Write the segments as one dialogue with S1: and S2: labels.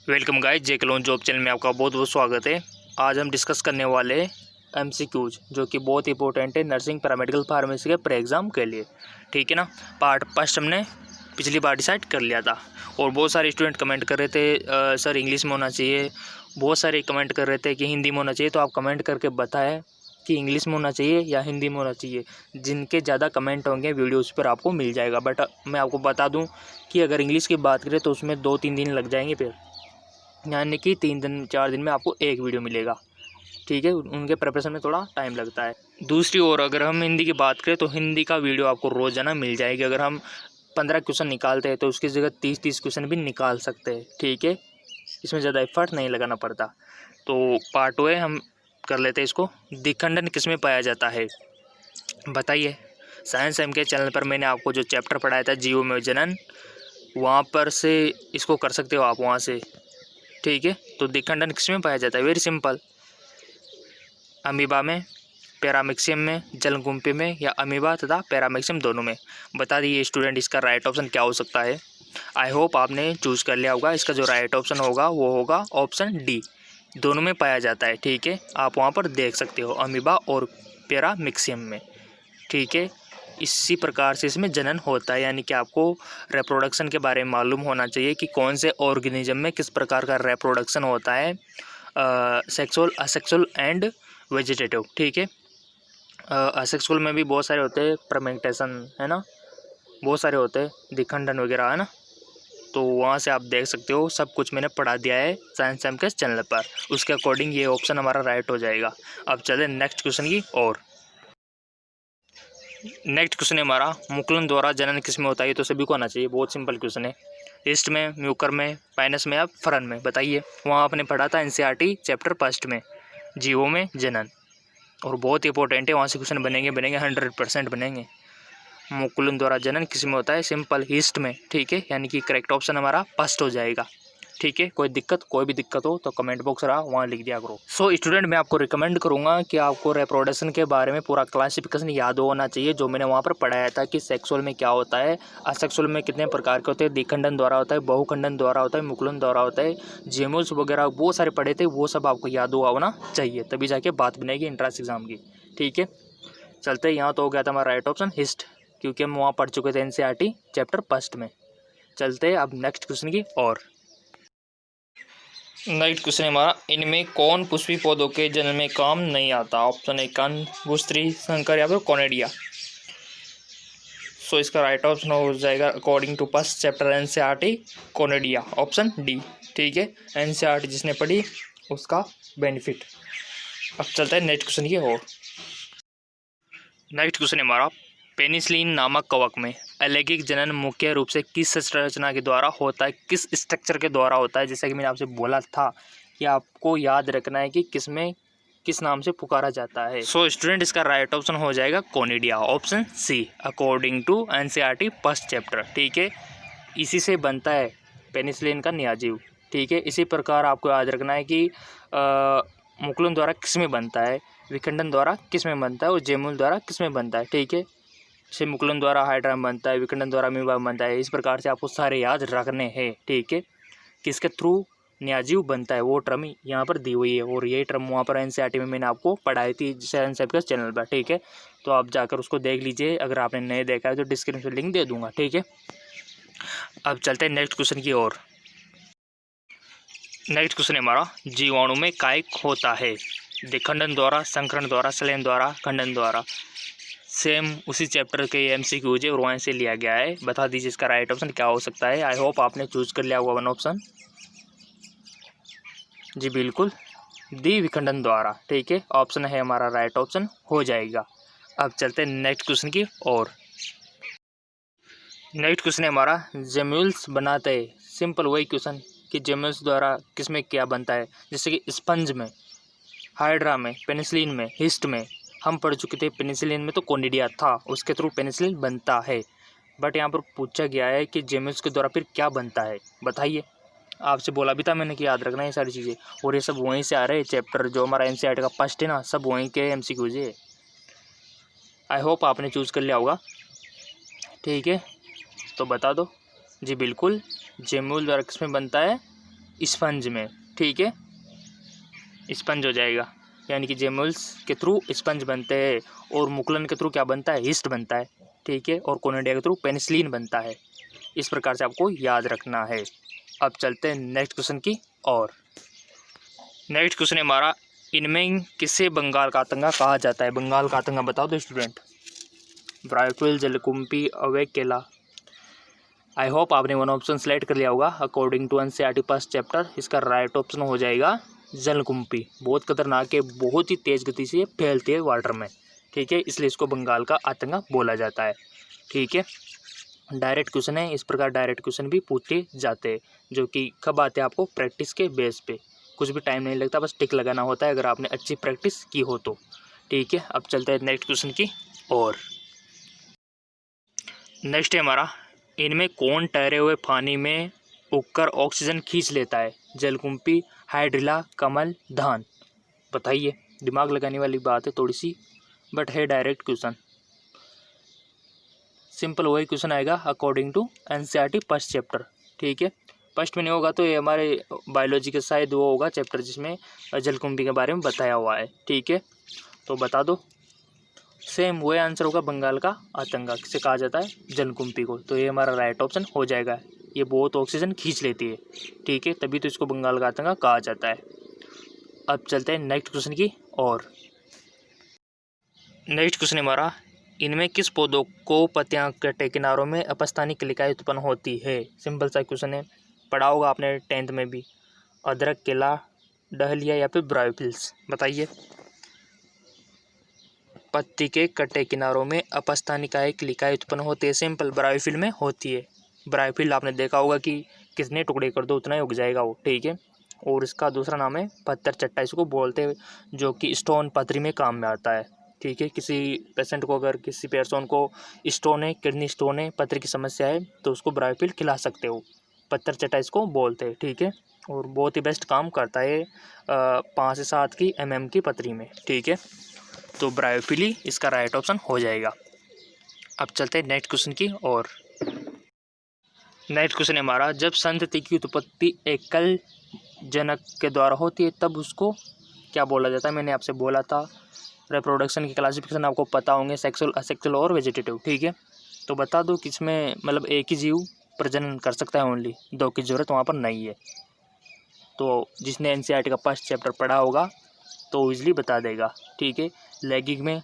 S1: Welcome guys, जे clone job channel में आपका बहुत बहुत स्वागत है। आज हम डिस्कस करने वाले हैं एमसीक्यूज, जो कि बहुत इंपॉर्टेंट है नर्सिंग पैरामेडिकल फार्मेसी के प्री एग्ज़ाम के लिए। ठीक है ना। पार्ट फर्स्ट हमने पिछली बार डिसाइड कर लिया था और बहुत सारे स्टूडेंट कमेंट कर रहे थे सर इंग्लिश में होना चाहिए, बहुत सारे कमेंट कर रहे थे कि हिंदी में होना चाहिए। तो आप कमेंट करके बताएं कि इंग्लिश में होना चाहिए या हिंदी में होना चाहिए। जिनके ज़्यादा कमेंट होंगे वीडियोज़ पर आपको मिल जाएगा। बट मैं आपको बता दूँ कि अगर इंग्लिश की बात करें तो उसमें 2-3 दिन लग जाएंगे, फिर यानी कि 3-4 दिन में आपको एक वीडियो मिलेगा। ठीक है, उनके प्रिपरेशन में थोड़ा टाइम लगता है। दूसरी ओर अगर हम हिंदी की बात करें तो हिंदी का वीडियो आपको रोज़ाना मिल जाएगी। अगर हम 15 क्वेश्चन निकालते हैं तो उसकी जगह 30-30 क्वेश्चन भी निकाल सकते हैं। ठीक है, इसमें ज़्यादा एफर्ट नहीं लगाना पड़ता। तो पार्ट 2 है, हम कर लेते हैं इसको। द्विखंडन किस में पाया जाता है बताइए। साइंस एम के चैनल पर मैंने आपको जो चैप्टर पढ़ाया था जीव में जनन, वहाँ पर से इसको कर सकते हो आप वहाँ से। ठीक है, तो द्विखंडन किस में पाया जाता है? वेरी सिंपल, अमीबा में, पैरामिक्सियम में, जलकुंपी में, या अमीबा तथा पैरामिक्सियम दोनों में। बता दिए स्टूडेंट, इसका राइट ऑप्शन क्या हो सकता है। आई होप आपने चूज़ कर लिया होगा। इसका जो राइट ऑप्शन होगा वो होगा ऑप्शन डी, दोनों में पाया जाता है। ठीक है, आप वहाँ पर देख सकते हो अमीबा और पैरामिक्सियम में। ठीक है, इसी प्रकार से इसमें जनन होता है, यानी कि आपको रिप्रोडक्शन के बारे में मालूम होना चाहिए कि कौन से ऑर्गेनिज्म में किस प्रकार का रिप्रोडक्शन होता है, सेक्सुअल, असेक्सुअल एंड वेजिटेटिव। ठीक है, असेक्सुअल में भी बहुत सारे होते हैं, परमेंटेशन है ना, बहुत सारे होते हैं, द्विखंडन वगैरह है ना। तो वहाँ से आप देख सकते हो, सब कुछ मैंने पढ़ा दिया है साइंस एम के चैनल पर। उसके अकॉर्डिंग ये ऑप्शन हमारा राइट हो जाएगा। अब चले नेक्स्ट क्वेश्चन की ओर। नेक्स्ट क्वेश्चन है हमारा, मुकुलन द्वारा जनन किस में होता है? तो सभी को आना चाहिए, बहुत सिंपल क्वेश्चन है। ईस्ट में, म्यूकर में, पाइनस में या फरन में? बताइए। वहाँ आपने पढ़ा था एनसीईआरटी चैप्टर फर्स्ट में, जीवों में जनन, और बहुत इंपॉर्टेंट है। वहाँ से क्वेश्चन बनेंगे 100% बनेंगे। मुकुलन द्वारा जनन किस में होता है? सिंपल, ईस्ट में। ठीक है, यानी कि करेक्ट ऑप्शन हमारा फर्स्ट हो जाएगा। ठीक है, कोई भी दिक्कत हो तो कमेंट बॉक्स रहा वहाँ लिख दिया करो। सो स्टूडेंट, मैं आपको रिकमेंड करूँगा कि आपको रिप्रोडक्शन के बारे में पूरा क्लासिफिकेशन याद होना चाहिए, जो मैंने वहाँ पर पढ़ाया था कि सेक्सुअल में क्या होता है, असेक्सुअल में कितने प्रकार के होते हैं, द्विखंडन द्वारा होता है, बहुखंडन द्वारा होता है, मुकुलन द्वारा होता है, जेमुल्स वगैरह वो सारे पढ़े थे, वो सब आपको याद हुआ होना चाहिए, तभी जाके बात बनेगी इंट्रेंस एग्जाम की। ठीक है, चलते यहाँ तो हो गया था हमारा राइट ऑप्शन हिस्ट, क्योंकि हम वहाँ पढ़ चुके थे एनसीईआरटी चैप्टर फर्स्ट में। चलते अब नेक्स्ट क्वेश्चन की और। नेक्स्ट क्वेश्चन है हमारा, इनमें कौन पुष्पी पौधों के जन्म में काम नहीं आता? ऑप्शन ए कंद, भूस्त्री, संकर या फिर कॉनेडिया। सो इसका राइट ऑप्शन हो जाएगा according to first chapter NCERT, कॉनेडिया, ऑप्शन डी। ठीक है, एनसीईआरटी जिसने पढ़ी उसका बेनिफिट। अब चलता है नेक्स्ट क्वेश्चन की और। नेक्स्ट क्वेश्चन है हमारा, पेनिसिलिन नामक कवक में अलैंगिक जनन मुख्य रूप से किस संरचना के द्वारा होता है, किस स्ट्रक्चर के द्वारा होता है? जैसा कि मैंने आपसे बोला था कि आपको याद रखना है कि किसमें किस नाम से पुकारा जाता है। सो स्टूडेंट, इसका राइट ऑप्शन हो जाएगा conidia, option C, according to NCERT first chapter. ठीक है, इसी से बनता है पेनिसिलिन का नियाजीव। ठीक है, इसी प्रकार आपको याद रखना है कि मुकुलन द्वारा किस में बनता है, विखंडन द्वारा किस में बनता है और जेमुल द्वारा किस में बनता है। ठीक है, जैसे मुकुलन द्वारा हाइड्रा में बनता है, विखंडन द्वारा अमीबा में बनता है। इस प्रकार से आपको सारे याद रखने हैं। ठीक है, किसके थ्रू नियाजीव बनता है वो टर्म यहाँ पर दी हुई है, और ये टर्म वहाँ पर एनसीईआरटी में मैंने आपको पढ़ाई थी साइंस के चैनल पर। ठीक है, तो आप जाकर उसको देख लीजिए, अगर आपने नहीं देखा है तो डिस्क्रिप्शन में लिंक दे दूँगा। ठीक है, अब चलते हैं नेक्स्ट क्वेश्चन की ओर। नेक्स्ट क्वेश्चन है हमारा, जीवाणु में कायिक होता है? द्विखंडन द्वारा, संकरण द्वारा, संलयन द्वारा, खंडन द्वारा। सेम उसी चैप्टर के एमसीक्यूज है और वहाँ से लिया गया है। बता दीजिए इसका राइट ऑप्शन क्या हो सकता है। आई होप आपने चूज कर लिया होगा वन ऑप्शन। जी बिल्कुल, द्विविखंडन द्वारा। ठीक है, ऑप्शन है हमारा राइट ऑप्शन हो जाएगा। अब चलते हैं नेक्स्ट क्वेश्चन की और। नेक्स्ट क्वेश्चन है हमारा, जेम्यूल्स बनाते हैं? सिंपल वही क्वेश्चन कि जेम्यूल्स द्वारा किस में क्या बनता है, जैसे कि स्पंज में, हाइड्रा में, पेनिसिलिन में, हिस्ट में। हम पढ़ चुके थे पेनिसिलिन में तो कॉनिडिया था, उसके थ्रू पेनिसिलिन बनता है। बट यहाँ पर पूछा गया है कि जेम्यूल्स के द्वारा फिर क्या बनता है, बताइए। आपसे बोला भी था मैंने कि याद रखना है ये सारी चीज़ें, और ये सब वहीं से आ रहे हैं। चैप्टर जो हमारा एनसीईआरटी का फर्स्ट है ना, सब वहीं के एमसीक्यूज है। आई होप आपने चूज़ कर लिया होगा। ठीक है, तो बता दो। जी बिल्कुल, जेम्यूल द्वारा किस में बनता है? स्पंज में, ठीक है, स्पंज हो जाएगा, यानी कि जेमुल्स के थ्रू स्पंज बनते हैं और मुकुलन के थ्रू क्या बनता है, हिस्ट बनता है, ठीक है, और कोनिडिया के थ्रू पेनिसिलिन बनता है। इस प्रकार से आपको याद रखना है। अब चलते हैं नेक्स्ट क्वेश्चन की और। नेक्स्ट क्वेश्चन है हमारा, इनमें किसे बंगाल का आतंका कहा जाता है? बंगाल का आतंका बताओ तो स्टूडेंट। ब्रायोफिल, जलकुंभी, अवेकेला। आई होप आपने वन ऑप्शन सेलेक्ट कर लिया होगा। According to NCERT first chapter इसका राइट ऑप्शन हो जाएगा जलकुंभी। बहुत खतरनाक है, बहुत ही तेज गति से फैलती है वाटर में, ठीक है, इसलिए इसको बंगाल का आतंका बोला जाता है, ठीक है। डायरेक्ट क्वेश्चन है, इस प्रकार डायरेक्ट क्वेश्चन भी पूछे जाते हैं, जो कि कब आते हैं आपको, प्रैक्टिस के बेस पे। कुछ भी टाइम नहीं लगता, बस टिक लगाना होता है अगर आपने अच्छी प्रैक्टिस की हो तो, ठीक है। अब चलते हैं नेक्स्ट क्वेश्चन की और। नेक्स्ट है हमारा, इनमें कौन ठहरे हुए पानी में उगकर ऑक्सीजन खींच लेता है? जलकुंभी, हाइड्रिला, कमल, धान। बताइए, दिमाग लगाने वाली बात है थोड़ी सी, बट है डायरेक्ट क्वेश्चन, सिंपल वही क्वेश्चन आएगा according to NCERT first chapter, ठीक है। फर्स्ट में नहीं होगा तो ये हमारे बायोलॉजी के शायद वो होगा चैप्टर जिसमें जलकुंभी के बारे में बताया हुआ है, ठीक है। तो बता दो, सेम वही आंसर होगा, बंगाल का आतंका किसे कहा जाता है? जलकुंभी को। तो ये हमारा राइट ऑप्शन हो जाएगा। ये बहुत ऑक्सीजन खींच लेती है, ठीक है, तभी तो इसको बंगाल का आतंका कहा जाता है। अब चलते हैं नेक्स्ट क्वेश्चन की और। नेक्स्ट क्वेश्चन हमारा, इनमें किस पौधों को पत्तियां कटे किनारों में अपस्थानिक कलिकाएं उत्पन्न होती है? सिंपल सा क्वेश्चन है, पढ़ा होगा आपने 10th में भी। अदरक, केला, डहलिया या फिर ब्रायोफिल्स। बताइए। पत्ती के कटे किनारों में अपस्थानिकाएं कलिकाएं उत्पन्न होती है, सिंपल ब्रायोफिल में होती है। ब्रायोफिल आपने देखा होगा कि कितने टुकड़े कर दो उतना ही उग जाएगा वो, ठीक है। और इसका दूसरा नाम है पत्थर चट्टा, इसको बोलते हैं, जो कि स्टोन पथरी में काम में आता है, ठीक है। किसी पेशेंट को, अगर किसी पर्सन को स्टोन है, किडनी स्टोन है, पत्थर की समस्या है, तो उसको ब्रायोफिल खिला सकते हो। पत्थर चट्टा इसको बोलते हैं, ठीक है। और बहुत ही बेस्ट काम करता है 5 से 7 की mm की पथरी में, ठीक है। तो ब्रायोफिल ही इसका राइट ऑप्शन हो जाएगा। अब चलते हैं नेक्स्ट क्वेश्चन की और। नेक्स्ट क्वेश्चन है हमारा, जब संतति की उत्पत्ति एकल जनक के द्वारा होती है तब उसको क्या बोला जाता है? मैंने आपसे बोला था रिप्रोडक्शन की क्लासिफिकेशन आपको पता होंगे, सेक्सुअल, असेक्सुअल और वेजिटेटिव, ठीक है। तो बता दो किसमें मतलब एक ही जीव प्रजनन कर सकता है, ओनली 2 की जरूरत वहाँ पर नहीं है। तो जिसने एनसीईआरटी का फर्स्ट चैप्टर पढ़ा होगा तो ईजिली बता देगा, ठीक है। लैंगिक में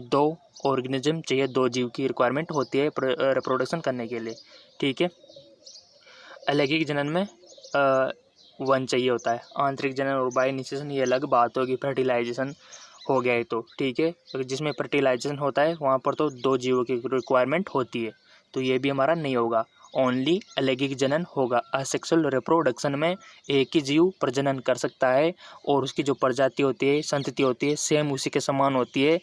S1: 2 ऑर्गेनिज्म चाहिए, 2 जीव की रिक्वायरमेंट होती है रिप्रोडक्शन करने के लिए, ठीक है। अलैंगिक जनन में 1 चाहिए होता है। आंतरिक जनन और बाह्य निषेचन ये अलग बात होगी, फर्टिलाइजेशन हो गया है तो, ठीक है। तो जिसमें फर्टिलाइजेशन होता है वहाँ पर तो 2 जीवों की रिक्वायरमेंट होती है, तो ये भी हमारा नहीं होगा, ओनली अलैंगिक जनन होगा। असेक्सुअल रिप्रोडक्शन में एक ही जीव प्रजनन कर सकता है और उसकी जो प्रजाति होती है, संतति होती है, सेम उसी के समान होती है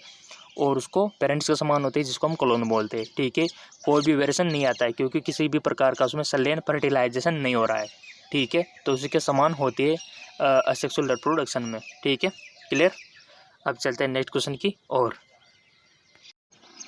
S1: और उसको पेरेंट्स के समान होती है, जिसको हम क्लोन बोलते हैं, ठीक है। कोई भी वेरिएशन नहीं आता है क्योंकि किसी भी प्रकार का उसमें संलयन फर्टिलाइजेशन नहीं हो रहा है, ठीक है। तो उसी के समान होती है असेक्सुअल रिप्रोडक्शन में, ठीक है, क्लियर। अब चलते हैं नेक्स्ट क्वेश्चन की और।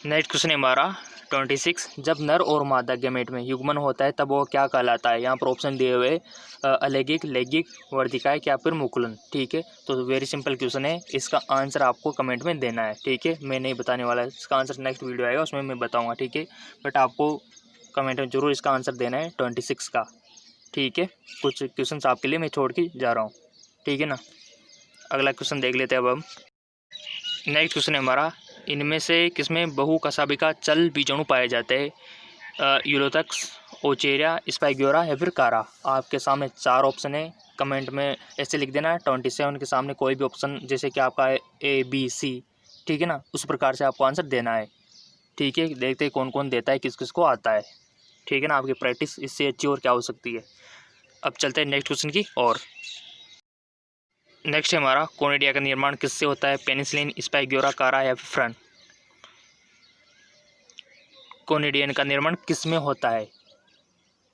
S1: नेक्स्ट क्वेश्चन है हमारा 26, जब नर और मादा गैमेट में युग्मन होता है तब वो क्या कहलाता है? यहाँ पर ऑप्शन दिए हुए अलैंगिक, लैंगिक, वर्धिकायक या फिर मुकुलन, ठीक है। तो वेरी सिंपल क्वेश्चन है, इसका आंसर आपको कमेंट में देना है, ठीक है। मैं नहीं बताने वाला, इसका आंसर नेक्स्ट वीडियो आएगा उसमें मैं बताऊँगा, ठीक है। बट आपको कमेंट में जरूर इसका आंसर देना है 26 का, ठीक है। कुछ क्वेश्चन आपके लिए मैं छोड़ के जा रहा हूँ, ठीक है ना। अगला क्वेश्चन देख लेते हैं अब हम। नेक्स्ट क्वेश्चन है हमारा, इनमें से किसमें बहुकशाभिका चल बीजाणु पाए जाते हैं? यूरोथक्स, ओचेरिया, स्पाइग्योरा या फिर कारा। आपके सामने 4 ऑप्शन है, कमेंट में ऐसे लिख देना 27 के सामने कोई भी ऑप्शन, जैसे कि आपका ABC, ठीक है ना, उस प्रकार से आपको आंसर देना है, ठीक है। देखते हैं कौन कौन देता है, किस किस को आता है, ठीक है ना। आपकी प्रैक्टिस इससे अच्छी और क्या हो सकती है। अब चलते हैं नेक्स्ट क्वेश्चन की और। नेक्स्ट है हमारा, कोनिडिया का निर्माण किससे होता है? पेनिसिलिन, स्पाइग्योरा, कारा या फिर फ्रन। कोनिडियन का निर्माण किस में होता है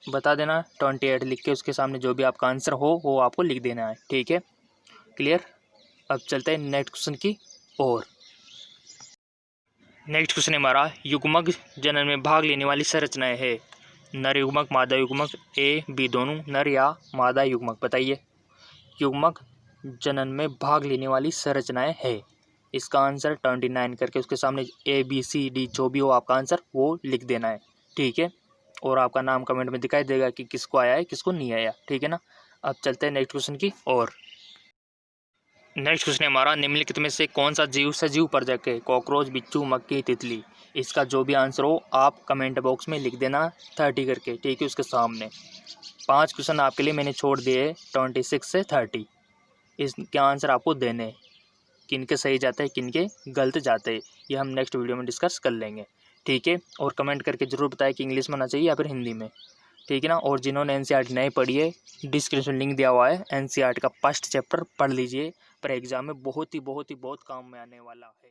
S1: बता देना, 28 लिख के उसके सामने जो भी आपका आंसर हो वो आपको लिख देना है, ठीक है, क्लियर। अब चलते हैं नेक्स्ट क्वेश्चन की और। नेक्स्ट क्वेश्चन है हमारा, युग्मक जनन में भाग लेने वाली संरचनाएं है नर युग्मक मादा युग्मक ए बी दोनों नर या मादा युग्मक। बताइए। युग्मक जनन में भाग लेने वाली संरचनाएं है। इसका आंसर 29 करके उसके सामने ABCD जो भी हो आपका आंसर वो लिख देना है। ठीक है, और आपका नाम कमेंट में दिखाई देगा कि किसको आया है किसको नहीं आया। ठीक है ना। अब चलते हैं नेक्स्ट क्वेश्चन की और। नेक्स्ट क्वेश्चन हमारा, निम्नलिखित में से कौन सा जीव सजीव प्रजनक है? कॉकरोच, बिच्छू, मक्खी, तितली। इसका जो भी आंसर हो आप कमेंट बॉक्स में लिख देना 30 करके। ठीक है, उसके सामने 5 क्वेश्चन आपके लिए मैंने छोड़ दिए 26 से 30। इसके आंसर आपको देने हैं, किनके सही जाते हैं किनके गलत जाते हैं ये हम नेक्स्ट वीडियो में डिस्कस कर लेंगे। ठीक है, और कमेंट करके ज़रूर बताएं कि इंग्लिश में आना चाहिए या फिर हिंदी में। ठीक है ना। और जिन्होंने NCERT नहीं पढ़ी है डिस्क्रिप्शन लिंक दिया हुआ है, NCERT का फर्स्ट चैप्टर पढ़ लीजिए, पर एग्ज़ाम में बहुत काम में आने वाला है।